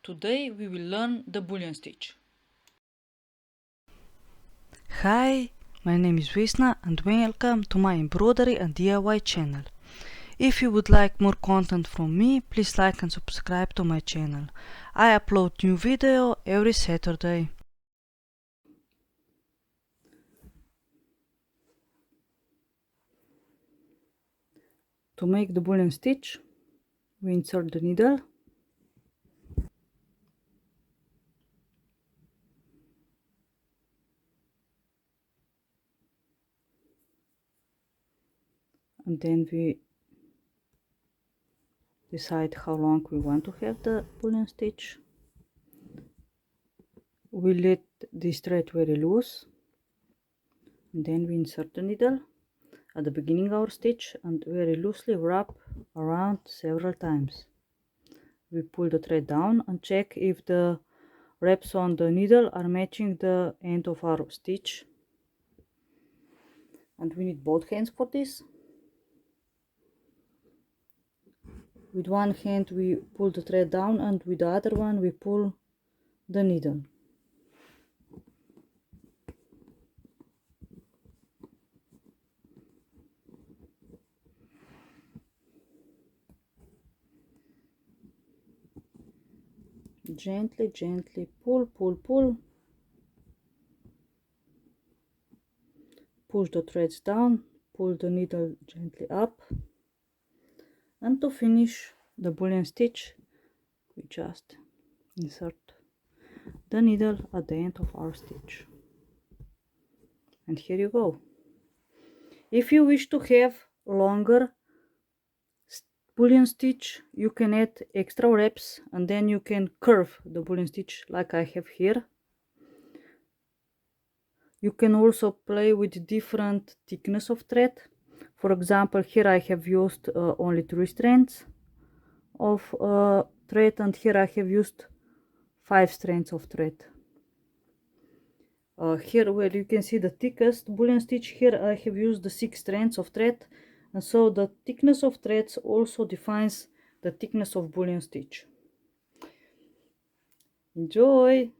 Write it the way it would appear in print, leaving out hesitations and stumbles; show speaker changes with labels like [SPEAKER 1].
[SPEAKER 1] Today we will learn the Bullion Stitch.
[SPEAKER 2] Hi, my name is Vesna and welcome to my embroidery and DIY channel. If you would like more content from me, please like and subscribe to my channel. I upload new video every Saturday. To make the Bullion stitch, we insert the needle and then we decide how long we want to have the Bullion stitch. We let this thread very loose and then we insert the needle at the beginning of our stitch and very loosely wrap around several times. We pull the thread down and check if the wraps on the needle are matching the end of our stitch, and we need both hands for this. With one hand we pull the thread down and with the other one we pull the needle. Gently, gently pull, pull, pull. Push the threads down, pull the needle gently up. And to finish the Bullion stitch, we just insert the needle at the end of our stitch. And here you go. If you wish to have longer Bullion stitch, you can add extra wraps and then you can curve the Bullion stitch like I have here. You can also play with different thickness of thread. For example, here I have used only 3 strands of thread, and here I have used 5 strands of thread. Here where you can see the thickest Bullion stitch, here I have used the 6 strands of thread, and so the thickness of threads also defines the thickness of Bullion stitch. Enjoy!